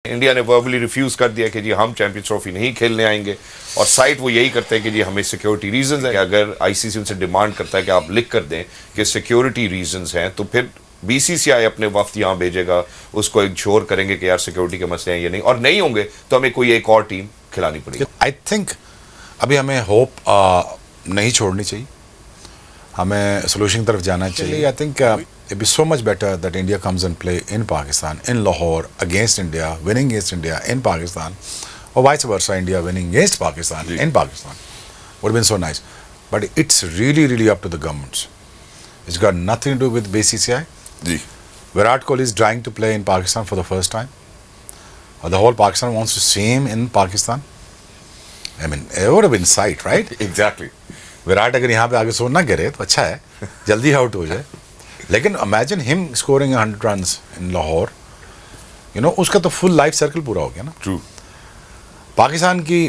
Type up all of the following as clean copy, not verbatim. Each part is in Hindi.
इंडिया ने वर्बली रिफ्यूज कर दिया कि जी हम चैंपियंस ट्रॉफी नहीं खेलने आएंगे, और साइट वो यही करते हैं कि जी हमें सिक्योरिटी रीजंस है। अगर आईसीसी उनसे डिमांड करता है कि आप लिख कर दें कि सिक्योरिटी रीजंस हैं, तो फिर बीसीसीआई अपने वफ्त यहाँ भेजेगा, उसको इंश्योर करेंगे कि यार सिक्योरिटी के मसले हैं ये नहीं, और नहीं होंगे तो हमें कोई एक और टीम खिलानी पड़ेगी। आई थिंक अभी हमें होप नहीं छोड़नी चाहिए, हमें सोल्यूशन की तरफ जाना चाहिए। I think it be so much better that India comes and play in Pakistan, in Lahore, against India, winning against India in Pakistan, or vice versa, India winning against Pakistan in Pakistan. Would have been so nice. But it's really, really up to the governments. It's got nothing to do with BCCI. Virat Kohli is trying to play in Pakistan for the first time. The whole Pakistan wants to see him in Pakistan. I mean, it would have been sight, right? Exactly. Virat अगर यहाँ पे आगे सोच ना गिरे तो अच्छा है, जल्दी आउट हो जाए। लेकिन imagine him scoring 100 runs in Lahore, you know, उसका तो फुल लाइफ सर्कल पूरा हो गया ना। ट्रू। पाकिस्तान की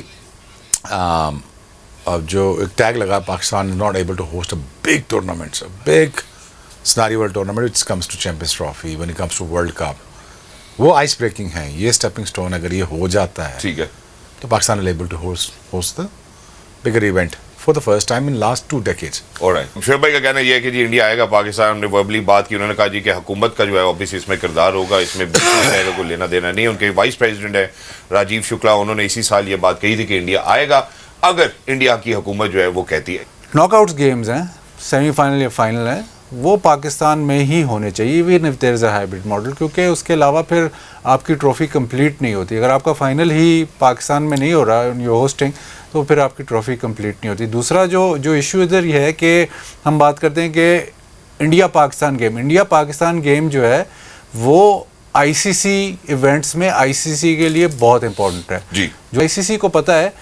अब जो एक टैग लगा, Pakistan is not able to host a big tournaments, a big स्नारीवल tournament which comes to champions trophy, when it comes to world cup, वो आइस ब्रेकिंग है, ये स्टेपिंग स्टोन अगर ये हो जाता है, ठीक है, तो Pakistan is able to host the bigger event for the first time in last 2 decades. Alright. Shoaib भाई का कहना यह है कि जी इंडिया आएगा पाकिस्तान, हमने वर्बली बात की, उन्होंने कहा जी कि हुकूमत का जो है ऑब्वियसली इसमें किरदार होगा, इसमें बिल्कुल कोई लेना देना नहीं है। उनके वाइस प्रेसिडेंट है राजीव शुक्ला, उन्होंने इसी साल ये बात कही थी कि इंडिया आएगा अगर इंडिया की हुकूमत जो है वो कहती है। नॉकआउट्स गेम्स हैं, सेमीफाइनल या फाइनल है, वो पाकिस्तान में ही होने चाहिए, even if there is a hybrid model, क्योंकि उसके अलावा फिर आपकी ट्रॉफी कंप्लीट नहीं होती। अगर आपका फाइनल ही पाकिस्तान में नहीं हो रहा है योर होस्टिंग, तो फिर आपकी ट्रॉफी कंप्लीट नहीं होती। दूसरा जो इशू इधर ये है कि हम बात करते हैं कि इंडिया पाकिस्तान गेम जो है वो आईसीसी इवेंट्स में आईसीसी के लिए बहुत इंपॉर्टेंट है जी। जो आईसीसी को पता है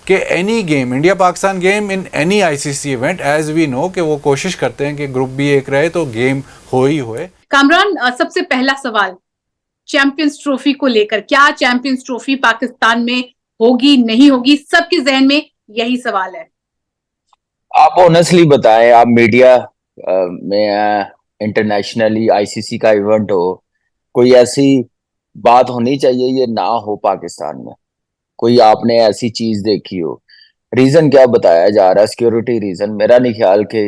कि any game, India Pakistan game in any ICC event, as we know कि वो कोशिश करते हैं कि ग्रुप बी एक रहे तो गेम हो ही होए। कामरान, सबसे पहला सवाल चैंपियंस ट्रॉफी को लेकर, क्या चैंपियंस ट्रॉफी पाकिस्तान में होगी नहीं होगी, सबके जहन में यही सवाल है। आप ऑनेस्टली बताएं, आप मीडिया में इंटरनेशनली आईसीसी का इवेंट हो, कोई ऐसी बात होनी चाहिए ये ना हो पाकिस्तान में, कोई आपने ऐसी चीज देखी हो? रीजन क्या बताया जा रहा है? Security reason? मेरा नहीं ख्याल कि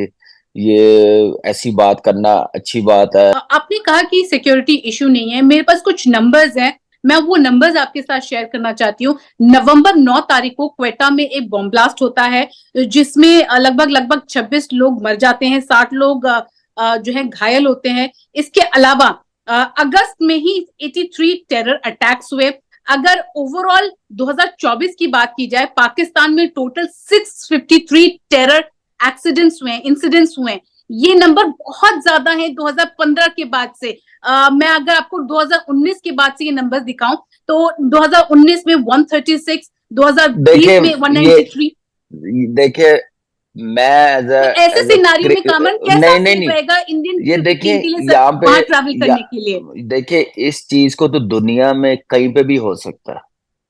ये ऐसी बात करना अच्छी बात है। आपने कहा कि सिक्योरिटी इशू नहीं है, मेरे पास कुछ नंबर्स हैं, मैं वो नंबर्स आपके साथ शेयर करना चाहती हूँ। नवंबर 9 तारीख को क्वेटा में एक बॉम्ब ब्लास्ट होता है जिसमें लगभग 26 लोग मर जाते हैं, 60 लोग जो है घायल होते हैं। इसके अलावा अगस्त में ही 83 टेरर अटैक्स हुए। अगर ओवरऑल 2024 की बात की जाए, पाकिस्तान में टोटल 653 टेरर एक्सीडेंट्स हुए, इंसिडेंट्स हुए। ये नंबर बहुत ज्यादा है 2015 के बाद से। मैं अगर आपको 2019 के बाद से ये नंबर दिखाऊं तो 2019 में 136, 2020 में 193। देखिए, मैं तो ऐसे सिनारियो में कामन कैसा रहेगा इंडियन ये देखिए यहाँ पे ट्रैवल करने के लिए? देखिए, इस चीज को तो दुनिया में कहीं पे भी हो सकता है।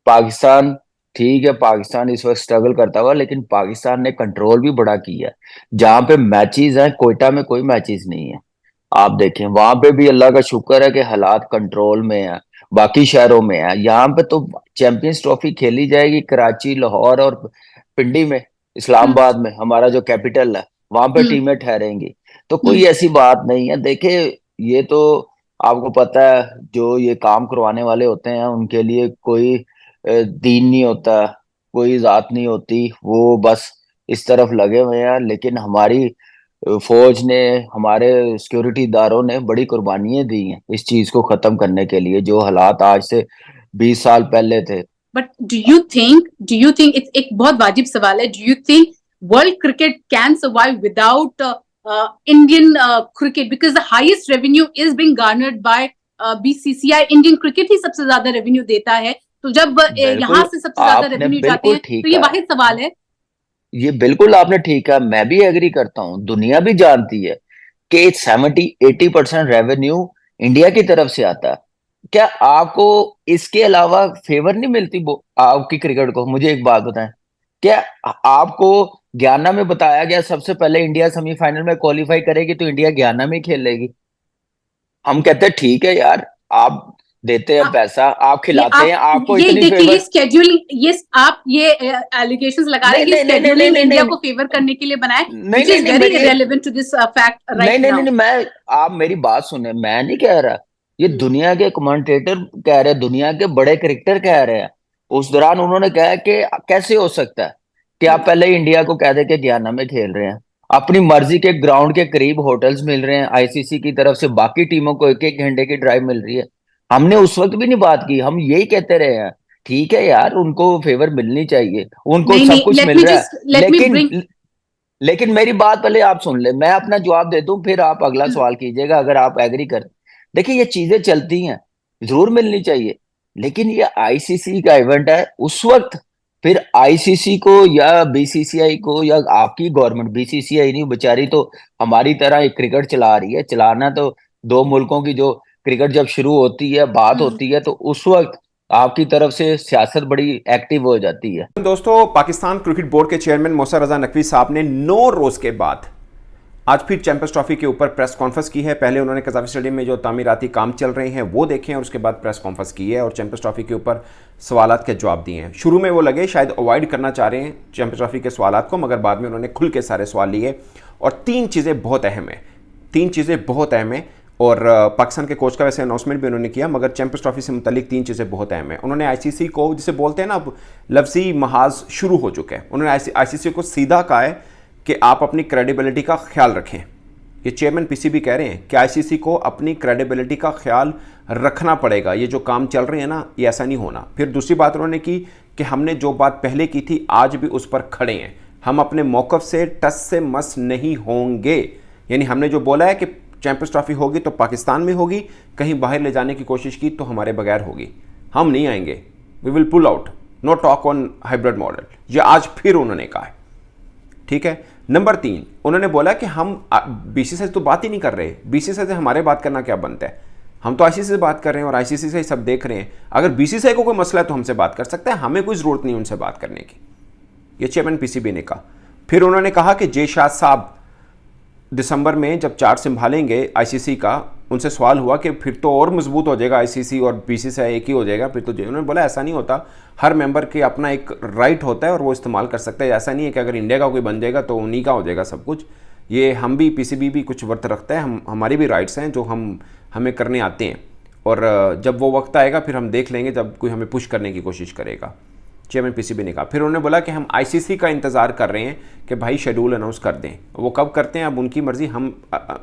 पाकिस्तान, ठीक है, पाकिस्तान इस वक्त स्ट्रगल करता हुआ, लेकिन पाकिस्तान ने कंट्रोल भी बड़ा किया। जहां पे मैचेस हैं, कोयटा में कोई मैचेस नहीं है, आप देखें, वहां पे भी अल्लाह का शुक्र है कि हालात कंट्रोल में है, बाकी शहरों में है। यहाँ पे तो चैंपियंस ट्रॉफी खेली जाएगी कराची, लाहौर और पिंडी में, इस्लामाबाद में, हमारा जो कैपिटल है, वहां पे टीमें ठहरेंगी। तो कोई ऐसी बात नहीं है। देखिए, ये तो आपको पता है, जो ये काम करवाने वाले होते हैं उनके लिए कोई दीन नहीं होता, कोई जात नहीं होती, वो बस इस तरफ लगे हुए हैं। लेकिन हमारी फौज ने, हमारे सिक्योरिटी इदारों ने बड़ी कुर्बानियां दी हैं इस चीज को खत्म करने के लिए, जो हालात आज से 20 साल पहले थे। But do you think it's एक बहुत वाजिब सवाल है, do you think world cricket can survive without Indian cricket, because the highest revenue is being garnered by BCCI. Indian cricket ही सबसे ज्यादा रेवेन्यू देता है, तो जब यहाँ से सबसे ज्यादा रेवेन्यू जाते हैं तो ये वाहिद सवाल है। ये बिल्कुल आपने ठीक है, मैं भी एग्री करता हूँ। दुनिया भी जानती है कि 70-80% रेवेन्यू इंडिया की तरफ से आता है। क्या आपको इसके अलावा फेवर नहीं मिलती आपकी क्रिकेट को? मुझे एक बात बताएं, क्या आपको गयाना में बताया गया सबसे पहले इंडिया सेमीफाइनल में क्वालिफाई करेगी तो इंडिया गयाना में खेलेगी? हम कहते हैं ठीक है यार, आप देते हैं पैसा, आप खिलाते हैं, आपको ये इतनी देखिए, ये फेवर। स्केड्यूलिंग, ये आप ये एलिगेशंस लगा रहे हैं कि स्केड्यूलिंग इंडिया को फेवर करने के लिए बनाए, which is very irrelevant to this fact right now. नहीं, मैं, आप मेरी बात सुने, मैं नहीं कह रहा, ये दुनिया के कमेंटेटर कह रहे हैं, दुनिया के बड़े क्रिकेटर कह रहे हैं। उस दौरान उन्होंने कहा कि कैसे हो सकता है कि आप पहले ही इंडिया को कह दे कि गयाना में खेल रहे हैं, अपनी मर्जी के ग्राउंड के करीब होटल्स मिल रहे हैं, आईसीसी की तरफ से बाकी टीमों को 1-1 घंटे की ड्राइव मिल रही है। हमने उस वक्त भी नहीं बात की, हम यही कहते रहे हैं ठीक है यार, उनको फेवर मिलनी चाहिए, उनको सब कुछ मिल रहा है, लेकिन मेरी बात पहले आप सुन ले, मैं अपना जवाब दे दूं, फिर आप अगला सवाल कीजिएगा अगर आप एग्री कर। देखिए ये चीजें चलती हैं, जरूर मिलनी चाहिए, लेकिन ये आईसीसी का इवेंट है, उस वक्त फिर आईसीसी को या बीसीसीआई को या आपकी गवर्नमेंट, बीसीसीआई नहीं बेचारी तो हमारी तरह एक क्रिकेट चला रही है, चलाना तो दो मुल्कों की जो क्रिकेट जब शुरू होती है, बात होती है, तो उस वक्त आपकी तरफ से सियासत बड़ी एक्टिव हो जाती है। दोस्तों, पाकिस्तान क्रिकेट बोर्ड के चेयरमैन मौसा रजा नकवी साहब ने 9 रोज के बाद आज फिर चैंपियंस ट्रॉफी के ऊपर प्रेस कॉन्फ्रेंस की है। पहले उन्होंने कज़ाफी स्टेडियम में जो तामीराती काम चल रहे हैं वो देखे और उसके बाद प्रेस कॉन्फ्रेंस की है और चैंपियंस ट्रॉफी के ऊपर सवालात के जवाब दिए हैं। शुरू में वो लगे शायद अवॉइड करना चाह रहे हैं चैंपियंस ट्रॉफी के सवालात को, मगर बाद में उन्होंने खुल के सारे सवाल लिए और 3 चीज़ें बहुत अहम है और पाकिस्तान के कोच का वैसे अनाउंसमेंट भी उन्होंने किया, मगर चैंपियंस ट्रॉफी से मुतालिक 3 चीज़ें बहुत अहम है। उन्होंने आईसीसी को, जिसे बोलते हैं ना अब लफ्जी महाज शुरू हो चुके हैं, उन्होंने आईसीसी को सीधा कहा है कि आप अपनी क्रेडिबिलिटी का ख्याल रखें। ये चेयरमैन पीसीबी कह रहे हैं कि आईसीसी को अपनी क्रेडिबिलिटी का ख्याल रखना पड़ेगा, ये जो काम चल रहे हैं ना ये ऐसा नहीं होना। फिर दूसरी बात उन्होंने की कि हमने जो बात पहले की थी आज भी उस पर खड़े हैं, हम अपने मौक़िफ़ से टस से मस नहीं होंगे। यानी हमने जो बोला है कि चैंपियंस ट्रॉफी होगी तो पाकिस्तान में होगी, कहीं बाहर ले जाने की कोशिश की तो हमारे बगैर होगी, हम नहीं आएंगे, we will pull out, no talk on hybrid model, ये आज फिर उन्होंने कहा है। ठीक है। नंबर 3 उन्होंने बोला कि हम बीसीसीआई से तो बात ही नहीं कर रहे, बीसीसीआई से हमारे बात करना क्या बनता है, हम तो आईसीसी से बात कर रहे हैं और आईसीसी से ही सब देख रहे हैं। अगर बीसीसीआई को कोई मसला है तो हमसे बात कर सकते हैं, हमें कोई ज़रूरत नहीं उनसे बात करने की, ये चेयरमैन पीसीबी ने कहा। फिर उन्होंने कहा कि जे शाह साहब दिसंबर में जब चार्ज संभालेंगे आईसीसी का, उनसे सवाल हुआ कि फिर तो और मजबूत हो जाएगा आईसीसी और बीसीसीआई एक ही हो जाएगा, फिर तो उन्होंने बोला ऐसा नहीं होता, हर मेंबर के अपना एक राइट होता है और वो इस्तेमाल कर सकता है। ऐसा नहीं है कि अगर इंडिया का कोई बन जाएगा तो उन्हीं का हो जाएगा सब कुछ। ये हम भी, पीसीबी भी कुछ वर्त रखता है, हमारी भी राइट्स हैं जो हमें करने आते हैं, और जब वो वक्त आएगा फिर हम देख लेंगे जब कोई हमें पुश करने की कोशिश करेगा, चेयरमैन पीसीबी ने कहा। फिर उन्होंने बोला कि हम आईसीसी का इंतज़ार कर रहे हैं कि भाई शेड्यूल अनाउंस कर दें, वो कब करते हैं अब उनकी मर्ज़ी, हम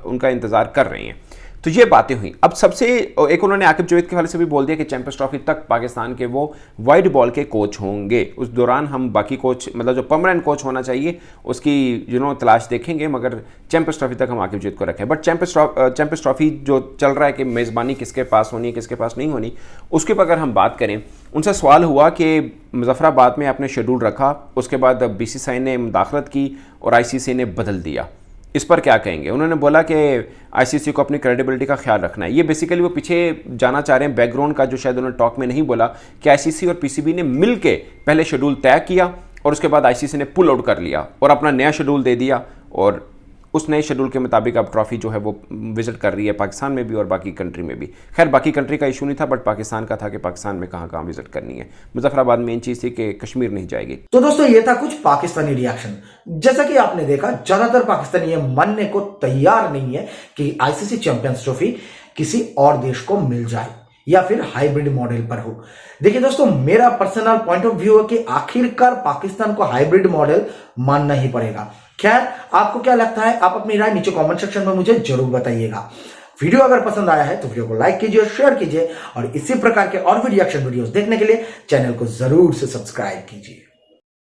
उनका इंतज़ार कर रहे हैं। तो ये बातें हुई। अब सबसे एक उन्होंने आकिब जावेद के हवाले से भी बोल दिया कि चैंपियंस ट्रॉफी तक पाकिस्तान के वो वाइड बॉल के कोच होंगे, उस दौरान हम बाकी कोच, मतलब जो परमानेंट कोच होना चाहिए उसकी तलाश देखेंगे, मगर चैंपियंस ट्रॉफी तक हम आकिब जावेद को रखें। बट चैंपियंस ट्रॉफी जो चल रहा है कि मेज़बानी किसके पास होनी है किसके पास नहीं होनी, उसके ऊपर अगर हम बात करें, उनसे सवाल हुआ कि मुजफ्फराबाद में आपने शेड्यूल रखा, उसके बाद बीसीसीआई ने मुदाखलत की और आईसीसी ने बदल दिया, इस पर क्या कहेंगे। उन्होंने बोला कि आईसीसी को अपनी क्रेडिबिलिटी का ख्याल रखना है। ये बेसिकली वो पीछे जाना चाह रहे हैं बैकग्राउंड का, जो शायद उन्होंने टॉक में नहीं बोला, कि आईसीसी और पीसीबी ने मिल के पहले शेड्यूल तय किया और उसके बाद आईसीसी ने पुल आउट कर लिया और अपना नया शेड्यूल दे दिया, और उस नए शेड्यूल के मुताबिक अब ट्रॉफी जो है वो विजिट कर रही है पाकिस्तान में भी और बाकी कंट्री में भी। खैर बाकी कंट्री का इशू नहीं था, बट पाकिस्तान का था कि पाकिस्तान में कहाँ कहाँ विजिट करनी है। मुजफ्फराबाद मेन चीज़ थी कि कश्मीर नहीं जाएगी। तो दोस्तों ये था कुछ पाकिस्तानी रिएक्शन। जैसा कि आपने देखा, ज्यादातर पाकिस्तानी ये मानने को तैयार नहीं है कि आईसीसी चैंपियंस ट्रॉफी किसी और देश को मिल जाए या फिर हाइब्रिड मॉडल पर हो। देखिए दोस्तों, मेरा पर्सनल पॉइंट ऑफ व्यू है कि आखिरकार पाकिस्तान को हाइब्रिड मॉडल मानना ही पड़ेगा। खैर, आपको क्या लगता है? आप अपनी राय नीचे कमेंट सेक्शन में मुझे जरूर बताइएगा। वीडियो अगर पसंद आया है तो वीडियो को लाइक कीजिए, शेयर कीजिए और इसी प्रकार के और भी रिएक्शन वीडियोस देखने के लिए चैनल को जरूर से सब्सक्राइब कीजिए।